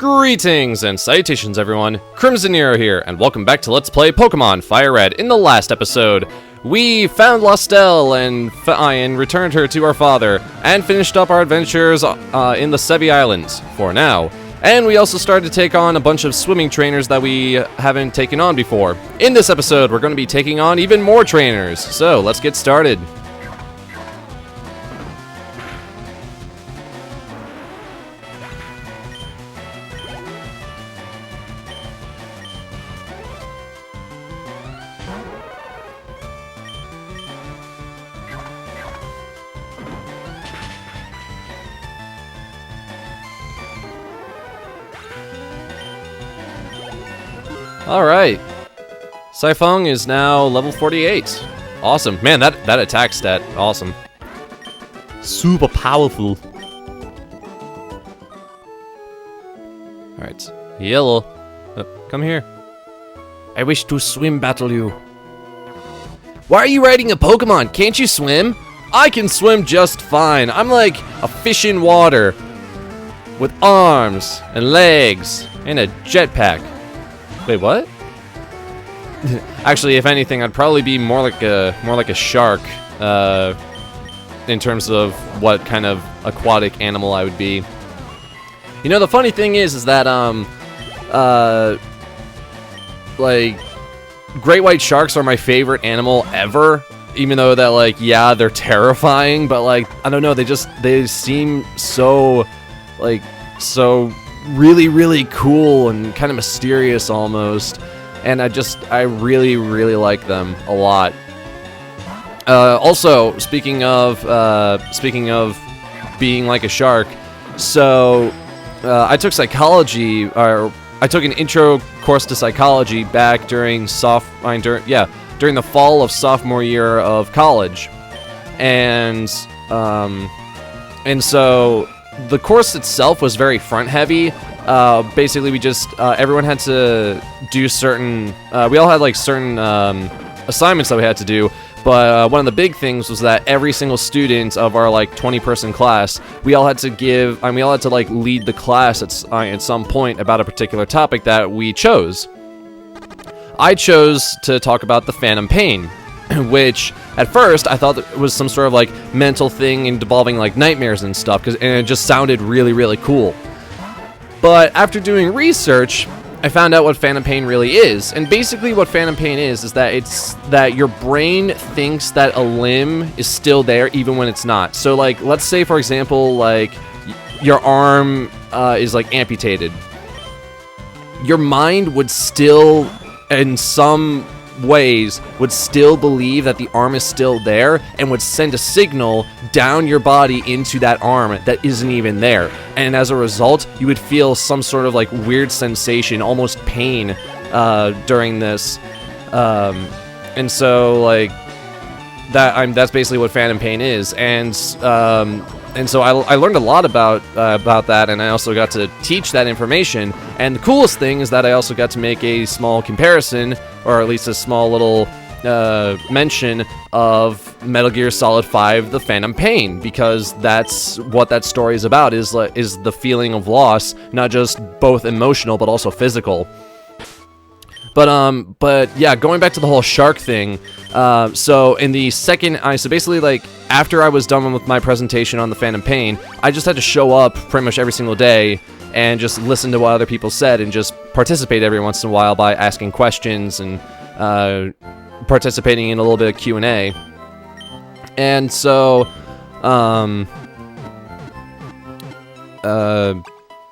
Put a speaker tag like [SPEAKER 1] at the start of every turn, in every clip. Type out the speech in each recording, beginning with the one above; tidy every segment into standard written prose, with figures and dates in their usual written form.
[SPEAKER 1] Greetings and salutations everyone, Crimson Nero here, and welcome back to Let's Play Pokemon FireRed. In the last episode, we found Lostel and returned her to our father, and finished up our adventures in the Seafoam Islands, for now. And we also started to take on a bunch of swimming trainers that we haven't taken on before. In this episode, we're going to be taking on even more trainers, so let's get started. Alright, Seafoam is now level 48. Awesome. Man, that attack stat, awesome. Super powerful. Alright, Yellow, come here. I wish to swim battle you. Why are you riding a Pokemon? Can't you swim? I can swim just fine. I'm like a fish in water with arms and legs and a jetpack. Wait, what? Actually, if anything, I'd probably be more like a shark, in terms of what kind of aquatic animal I would be. You know, the funny thing is that like, great white sharks are my favorite animal ever. Even though that, like, yeah, they're terrifying, but like, I don't know, they seem so, like, so really cool and kind of mysterious almost, and I really like them a lot. Also, speaking of being like a shark, so I took psychology, or I took an intro course to psychology back during during the fall of sophomore year of college, and so the course itself was very front heavy. Basically, we just everyone had to do certain. We all had like certain assignments that we had to do. But one of the big things was that every single student of our like 20-person class, we all had to like lead the class at some point about a particular topic that we chose. I chose to talk about the Phantom Pain, which at first I thought it was some sort of like mental thing involving like nightmares and stuff, and it just sounded really cool. But after doing research, I found out what Phantom Pain really is. And basically what Phantom Pain is that it's that your brain thinks that a limb is still there even when it's not. So like, let's say for example, like your arm is like amputated. Your mind would still, in some ways, would still believe that the arm is still there and would send a signal down your body into that arm that isn't even there. And as a result, you would feel some sort of like weird sensation, almost pain, during this. And so like that's basically what Phantom Pain is. And so I learned a lot about that, and I also got to teach that information. And the coolest thing is that I also got to make a small comparison, or at least a small little mention of Metal Gear Solid 5: The Phantom Pain, because that's what that story is about, is the feeling of loss, not just both emotional but also physical. But yeah, going back to the whole shark thing, so in the second, so basically like after I was done with my presentation on the Phantom Pain, I just had to show up pretty much every single day and just listen to what other people said and just participate every once in a while by asking questions and participating in a little bit of Q&A. And so,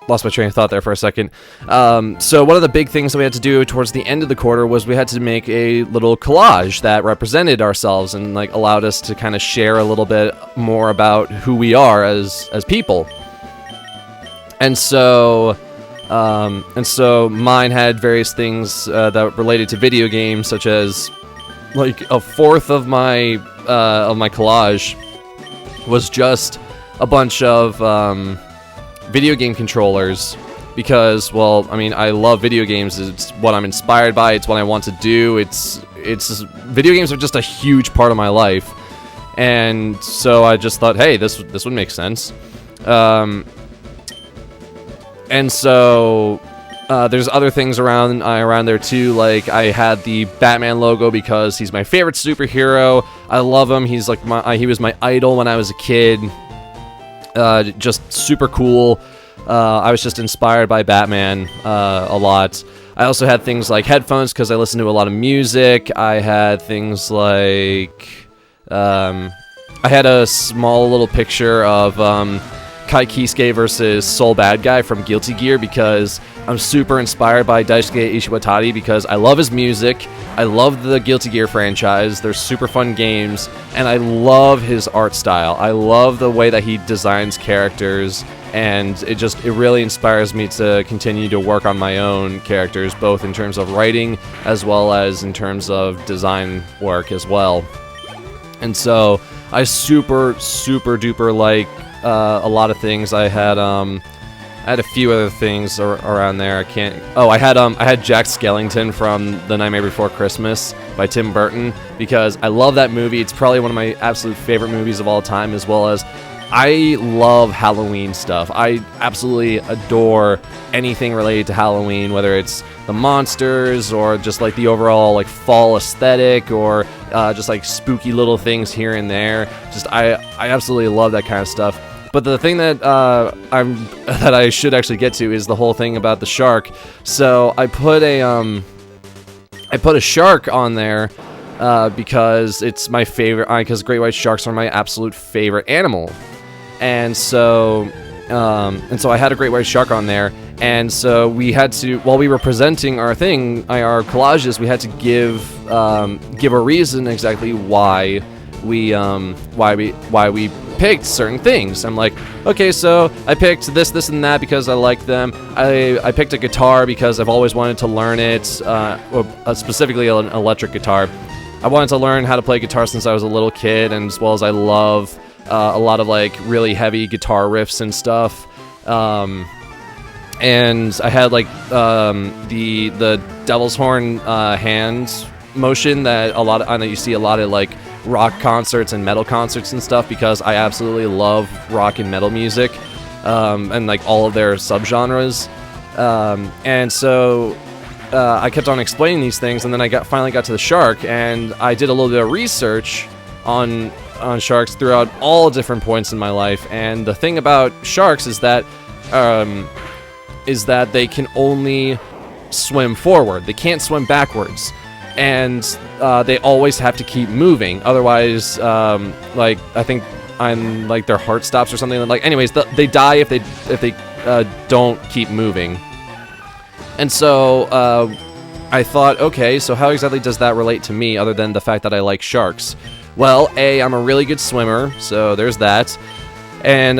[SPEAKER 1] lost my train of thought there for a second. So one of the big things that we had to do towards the end of the quarter was we had to make a little collage that represented ourselves and like allowed us to kind of share a little bit more about who we are as people. And so mine had various things that related to video games, such as like a fourth of my collage was just a bunch of video game controllers, because, well, I mean, I love video games. It's what I'm inspired by. It's what I want to do. It's video games are just a huge part of my life, and so I just thought, hey, this would make sense. And so there's other things around there too. Like I had the Batman logo because he's my favorite superhero. I love him. He's like he was my idol when I was a kid. Just super cool. I was just inspired by Batman a lot. I also had things like headphones because I listen to a lot of music. I had things like I had a small little picture of Kai Kisuke versus Soul Bad Guy from Guilty Gear because I'm super inspired by Daisuke Ishiwatari because I love his music, I love the Guilty Gear franchise, they're super fun games, and I love his art style. I love the way that he designs characters, and it really inspires me to continue to work on my own characters, both in terms of writing as well as in terms of design work as well. And so I super duper like a lot of things. I had a few other things around there. I had Jack Skellington from The Nightmare Before Christmas by Tim Burton because I love that movie. It's probably one of my absolute favorite movies of all time, as well as I love Halloween stuff. I absolutely adore anything related to Halloween, whether it's the monsters or just like the overall like fall aesthetic or just like spooky little things here and there. I absolutely love that kind of stuff. But the thing that I should actually get to is the whole thing about the shark. So I put a shark on there because it's my favorite. Because great white sharks are my absolute favorite animal. And so I had a great white shark on there, and so we had to, while we were presenting our collages, we had to give a reason exactly why we picked certain things. I'm like, okay, so I picked this, and that because I like them. I picked a guitar because I've always wanted to learn it, specifically an electric guitar. I wanted to learn how to play guitar since I was a little kid, and as well as I love a lot of like really heavy guitar riffs and stuff, and I had like the devil's horn hand motion that you see a lot of like rock concerts and metal concerts and stuff because I absolutely love rock and metal music, and like all of their subgenres, and so I kept on explaining these things, and then I finally got to the shark, and I did a little bit of research on sharks throughout all different points in my life. And the thing about sharks is that they can only swim forward. They can't swim backwards, and they always have to keep moving. Otherwise, like I think like their heart stops or something. Like, anyways, they die if they don't keep moving. And so I thought, okay, so how exactly does that relate to me, other than the fact that I like sharks? Well, I'm a really good swimmer, so there's that, and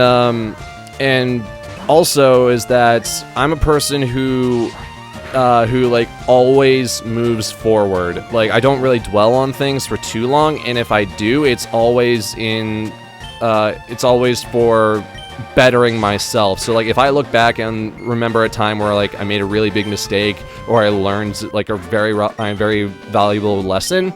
[SPEAKER 1] also is that I'm a person who like always moves forward. Like, I don't really dwell on things for too long, and if I do, it's always for bettering myself. So like, if I look back and remember a time where like I made a really big mistake or I learned like a very valuable lesson,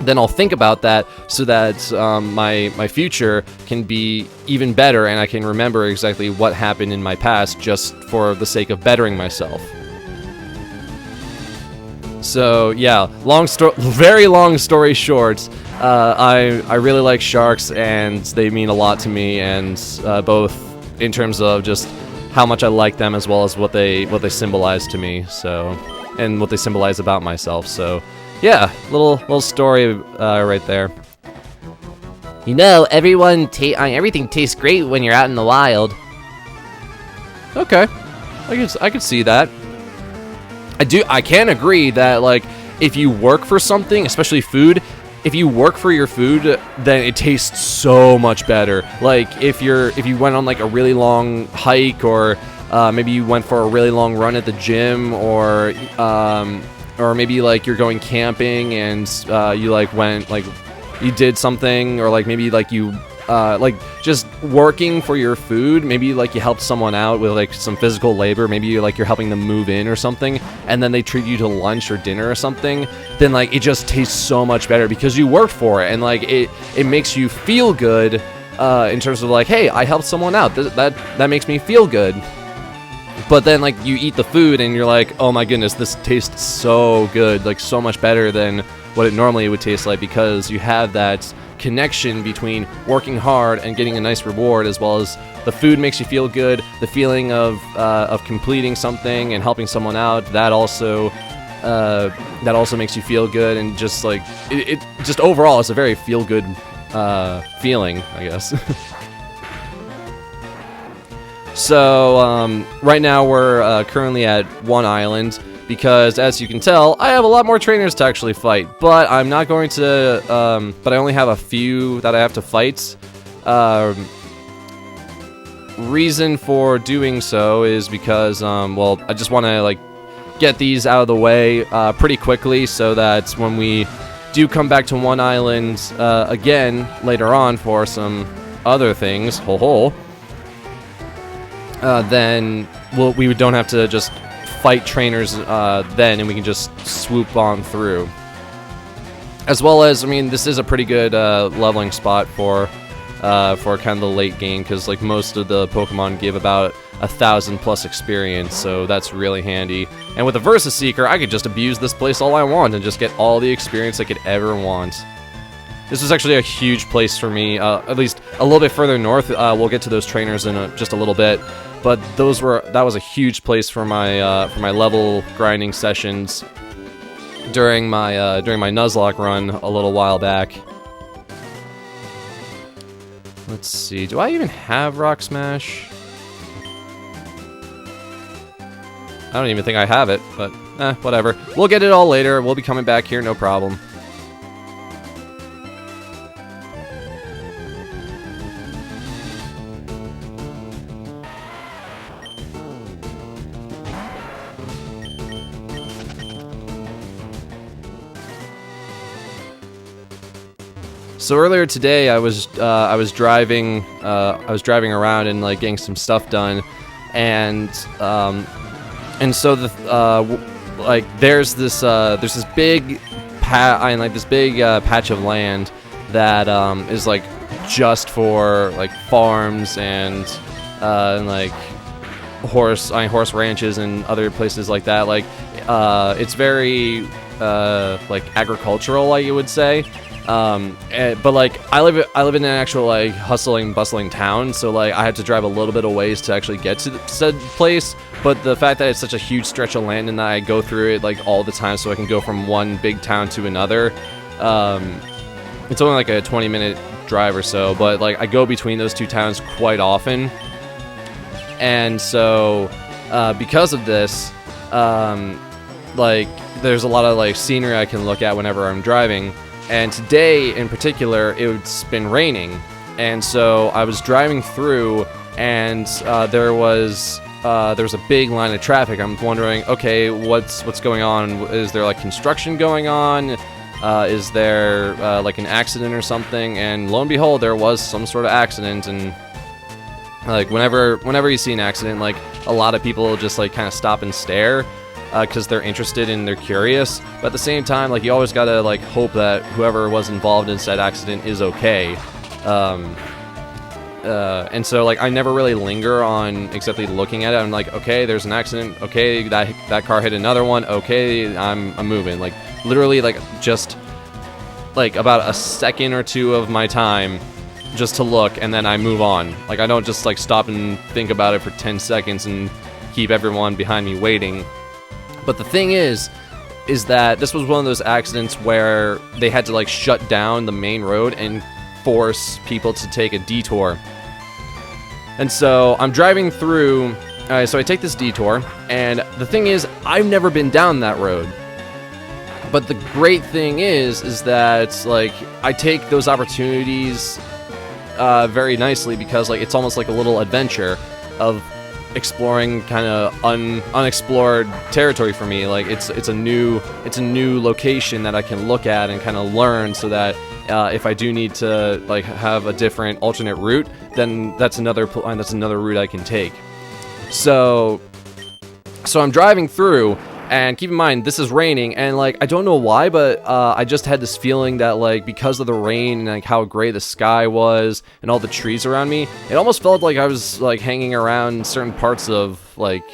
[SPEAKER 1] then I'll think about that so that my future can be even better, and I can remember exactly what happened in my past just for the sake of bettering myself. So yeah, very long story short, I really like sharks, and they mean a lot to me, and both in terms of just how much I like them as well as what they symbolize to me, so, and what they symbolize about myself. So yeah, little story right there.
[SPEAKER 2] You know, everything tastes great when you're out in the wild.
[SPEAKER 1] Okay, I could see that. I can agree that like if you work for something, especially food, if you work for your food, then it tastes so much better. Like if you went on like a really long hike, or maybe you went for a really long run at the gym, or maybe like you're going camping and you like went like you did something, or like maybe like you like just working for your food, maybe like you helped someone out with like some physical labor, maybe you're helping them move in or something, and then they treat you to lunch or dinner or something, then like it just tastes so much better because you worked for it, and like it makes you feel good in terms of like, hey, I helped someone out, that makes me feel good. But then, like, you eat the food and you're like, oh my goodness, this tastes so good, like, so much better than what it normally would taste like, because you have that connection between working hard and getting a nice reward, as well as the food makes you feel good, the feeling of completing something and helping someone out, that also makes you feel good, and just, like, it just overall, it's a very feel-good feeling, I guess. So, right now we're currently at one island, because, as you can tell, I have a lot more trainers to actually fight, but I'm not going to, but I only have a few that I have to fight. Reason for doing so is because, well, I just want to, like, get these out of the way pretty quickly, so that when we do come back to one island again later on for some other things, then we don't have to just fight trainers then, and we can just swoop on through. As well as, I mean, this is a pretty good leveling spot for kind of the late game, because, like, most of the Pokemon give about 1,000 plus experience, so that's really handy. And with a Versus Seeker, I could just abuse this place all I want and just get all the experience I could ever want. This is actually a huge place for me, at least a little bit further north. We'll get to those trainers in just a little bit, but that was a huge place for my level grinding sessions during my Nuzlocke run a little while back. Let's see, do I even have Rock Smash? I don't even think I have it, but whatever. We'll get it all later. We'll be coming back here, no problem. So earlier today, I was driving around and, like, getting some stuff done, and so there's this big patch of land that is, like, just for, like, farms and like horse ranches and other places like that. Like, it's very like agricultural, like you would say. But, like, I live in an actual, like, hustling, bustling town, so, like, I had to drive a little bit of ways to actually get to said place. But the fact that it's such a huge stretch of land and that I go through it, like, all the time, so I can go from one big town to another, it's only like a 20-minute drive or so, but, like, I go between those two towns quite often. And so, because of this, like, there's a lot of, like, scenery I can look at whenever I'm driving. And today, in particular, it's been raining, and so I was driving through, and there was a big line of traffic. I'm wondering, okay, what's going on? Is there, like, construction going on? Is there like an accident or something? And lo and behold, there was some sort of accident. And, like, whenever you see an accident, like, a lot of people just, like, kind of stop and stare, because they're interested and they're curious. But at the same time, like, you always gotta, like, hope that whoever was involved in said accident is okay. And so, like, I never really linger on exactly looking at it. I'm like, okay, there's an accident. Okay, that car hit another one. Okay, I'm moving. Like, literally, like, just, like, about a second or two of my time just to look, and then I move on. Like, I don't just, like, stop and think about it for 10 seconds and keep everyone behind me waiting. But the thing is that this was one of those accidents where they had to, like, shut down the main road and force people to take a detour. And so I'm driving through, so I take this detour, and the thing is, I've never been down that road. But the great thing is that, like, I take those opportunities very nicely, because, like, it's almost like a little adventure of exploring kind of unexplored territory for me. Like, it's a new location that I can look at and kind of learn, so that if I do need to, like, have a different alternate route, then that's another route I can take. So I'm driving through, and keep in mind, this is raining, and, like, I don't know why, but I just had this feeling that, like, because of the rain and, like, how gray the sky was and all the trees around me, it almost felt like I was, like, hanging around certain parts of, like,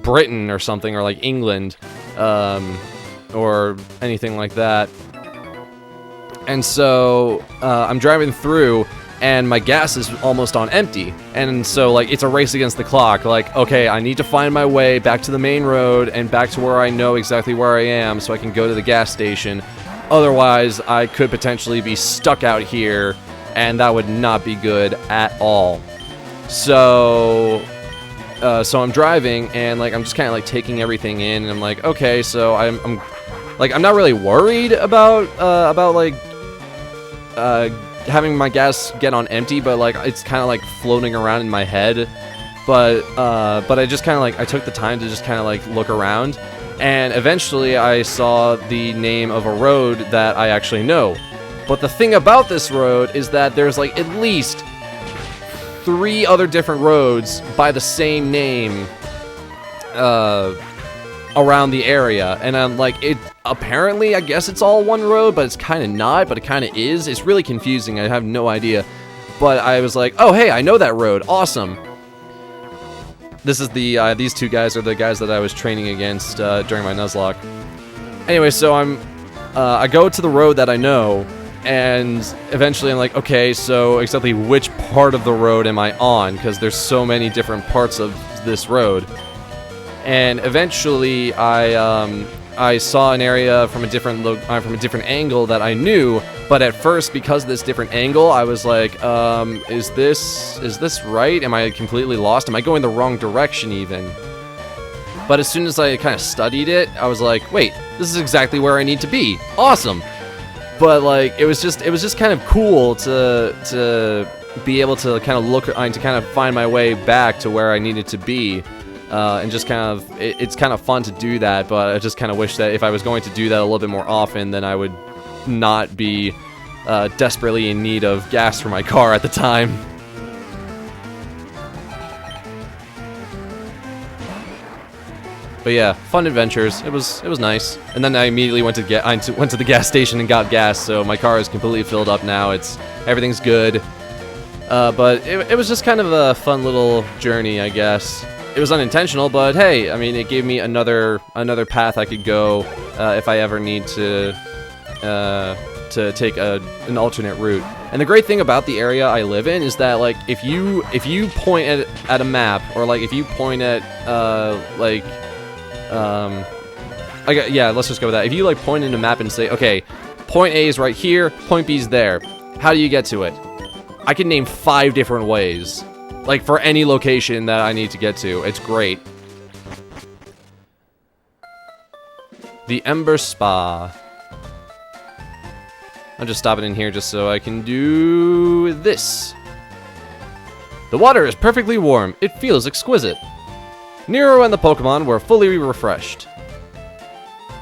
[SPEAKER 1] Britain or something, or like England, or anything like that. And so I'm driving through, and my gas is almost on empty. And so, like, it's a race against the clock. Like, okay, I need to find my way back to the main road and back to where I know exactly where I am so I can go to the gas station. Otherwise, I could potentially be stuck out here, and that would not be good at all. So I'm driving, and, like, I'm just kind of, like, taking everything in, and I'm like, okay, so I'm not really worried about having my gas get on empty, but like it's kind of like floating around in my head. But I just kind of like I took the time to just kind of like look around, and eventually I saw the name of a road that I actually know. But the thing about this road is that there's like at least 3 other different roads by the same name around the area, and I'm like, it apparently, I guess it's all one road, but it's kind of not, but it kind of is. It's really confusing. I have no idea. But I was like, oh, hey, I know that road. Awesome. This is the, these 2 guys are the guys that I was training against during my Nuzlocke. Anyway, so I go to the road that I know, and eventually I'm like, okay, so exactly which part of the road am I on? Because there's so many different parts of this road. And eventually I saw an area from a different angle that I knew, but at first, because of this different angle, I was like, is this right? Am I completely lost? Am I going the wrong direction even? But as soon as I kind of studied it, I was like, wait, this is exactly where I need to be. Awesome. But like, it was just kind of cool to be able to kind of to kind of find my way back to where I needed to be. And just kind of, it's kind of fun to do that, but I just kind of wish that if I was going to do that a little bit more often, then I would not be desperately in need of gas for my car at the time. But yeah, fun adventures. It was nice. And then I immediately went to the gas station and got gas, so my car is completely filled up now. Everything's good. But it was just kind of a fun little journey, I guess. It was unintentional, but hey, I mean, it gave me another path I could go if I ever need to take an alternate route. And the great thing about the area I live in is that, like, if you point at a map, or like if you point at let's just go with that. If you like point in a map and say, okay, point A is right here, point B is there. How do you get to it? I can name 5 different ways. Like, for any location that I need to get to. It's great. The Ember Spa. I'm just stopping in here just so I can do this. The water is perfectly warm. It feels exquisite. Nero and the Pokémon were fully refreshed.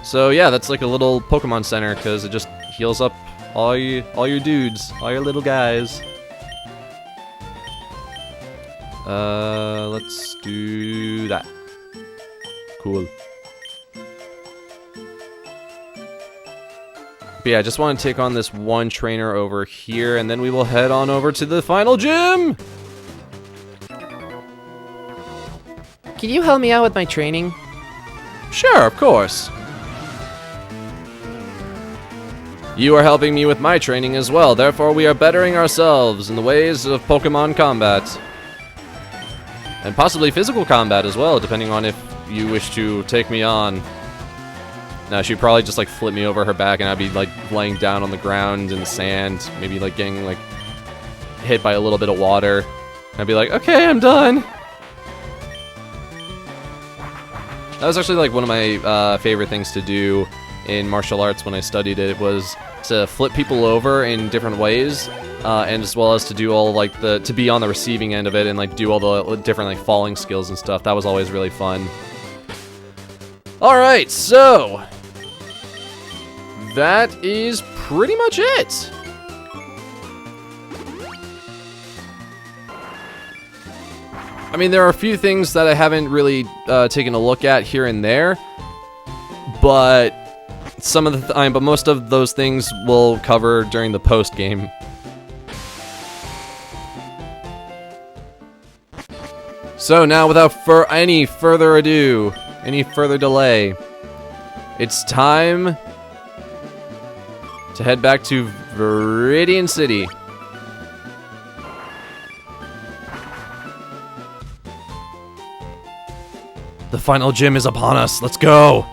[SPEAKER 1] So yeah, that's like a little Pokémon center, because it just heals up all your dudes, all your little guys. Let's do that. Cool. But yeah, I just want to take on this one trainer over here, and then we will head on over to the final gym!
[SPEAKER 2] Can you help me out with my training?
[SPEAKER 1] Sure, of course. You are helping me with my training as well, therefore we are bettering ourselves in the ways of Pokemon combat. And possibly physical combat as well, depending on if you wish to take me on. Now, she'd probably just, like, flip me over her back, and I'd be, like, laying down on the ground in the sand, maybe, like, getting, like, hit by a little bit of water. And I'd be like, okay, I'm done! That was actually, like, one of my favorite things to do in martial arts when I studied it, was to flip people over in different ways, and as well as to do all, like, to be on the receiving end of it and, like, do all the different, like, falling skills and stuff. That was always really fun. Alright, so that is pretty much it. I mean, there are a few things that I haven't really taken a look at here and there, but but most of those things we'll cover during the post game. So now, without any further ado, any further delay, it's time to head back to Viridian City. The final gym is upon us. Let's go.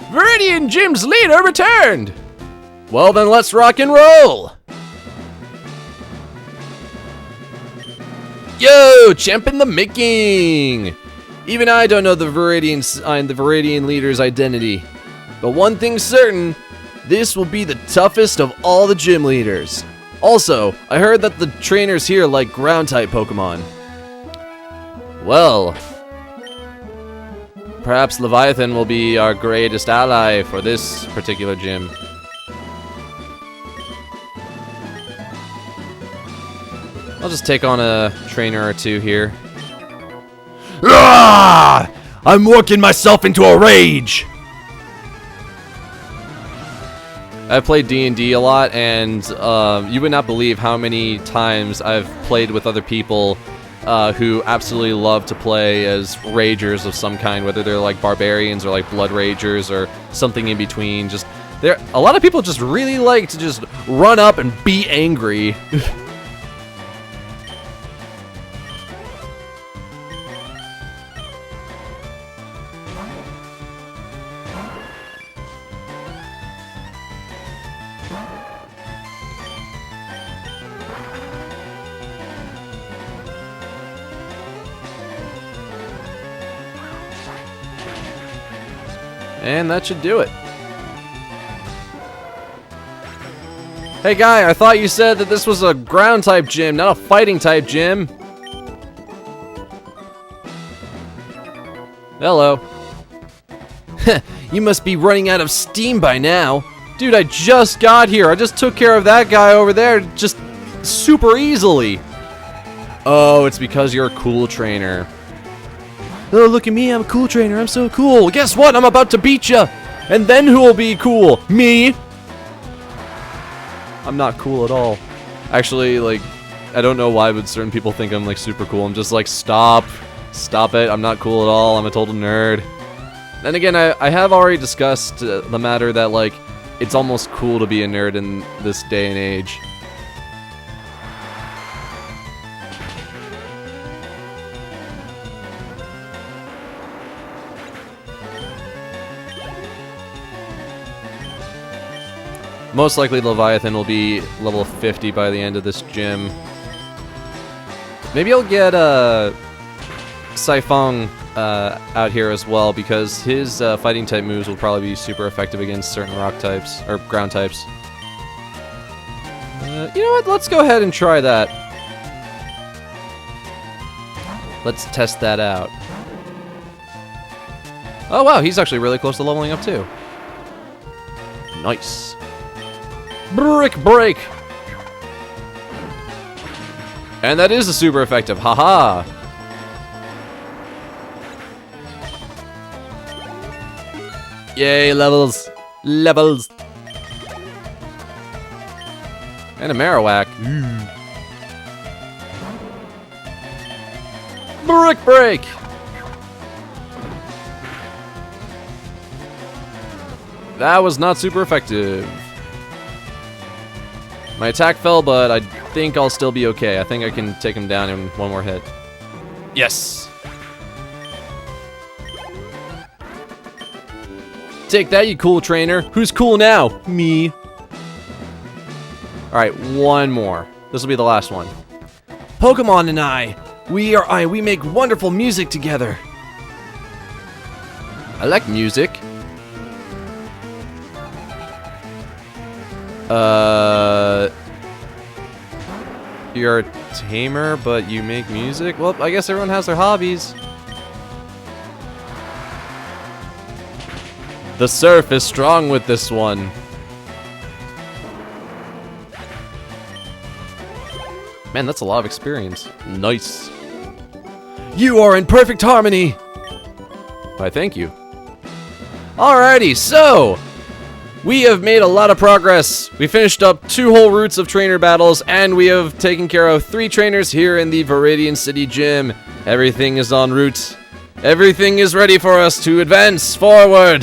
[SPEAKER 1] Viridian Gym's leader returned. Well then, let's rock and roll. Yo, champ in the making. Even I don't know the Viridian leader's identity. But one thing's certain, this will be the toughest of all the gym leaders. Also, I heard that the trainers here like ground-type Pokemon. Well, perhaps Leviathan will be our greatest ally for this particular gym. I'll just take on a trainer or two here. Ah! I'm working myself into a rage! I've played D&D a lot, and you would not believe how many times I've played with other people who absolutely love to play as ragers of some kind, whether they're like barbarians or like blood ragers or something in between. Just a lot of people just really like to just run up and be angry. And that should do it. Hey guy, I thought you said that this was a ground type gym, not a fighting type gym. Hello. You must be running out of steam by now. Dude, I just got here. I just took care of that guy over there just super easily. Oh, it's because you're a cool trainer. Oh, look at me, I'm a cool trainer, I'm so cool. Guess what? I'm about to beat ya. And then who will be cool? Me? I'm not cool at all. Actually, like, I don't know why, but certain people think I'm, like, super cool. I'm just like, stop. Stop it. I'm not cool at all. I'm a total nerd. Then again, I have already discussed the matter that, like, it's almost cool to be a nerd in this day and age. Most likely Leviathan will be level 50 by the end of this gym. Maybe I'll get Seafoam out here as well, because his fighting type moves will probably be super effective against certain rock types, or ground types. You know what? Let's go ahead and try that. Let's test that out. Oh wow, he's actually really close to leveling up too. Nice. Brick break! And that is a super effective, haha! Yay, levels! Levels! And a Marowak. Brick break! That was not super effective. My attack fell, but I think I'll still be okay. I think I can take him down in one more hit. Yes! Take that, you cool trainer. Who's cool now? Me. Alright, one more. This will be the last one. Pokemon and we make wonderful music together. I like music. You're a tamer, but you make music? Well, I guess everyone has their hobbies. The surf is strong with this one. Man, that's a lot of experience. Nice. You are in perfect harmony. Why, thank you. Alrighty, so We have made a lot of progress. We finished up 2 whole routes of trainer battles, and we have taken care of 3 trainers here in the Viridian City gym. Everything is en route. Everything is ready for us to advance forward.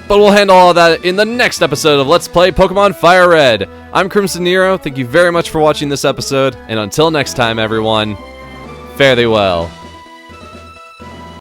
[SPEAKER 1] But we'll handle all of that in the next episode of Let's Play Pokemon FireRed. I'm Crimson Nero. Thank you very much for watching this episode, and until next time, everyone, fare thee well.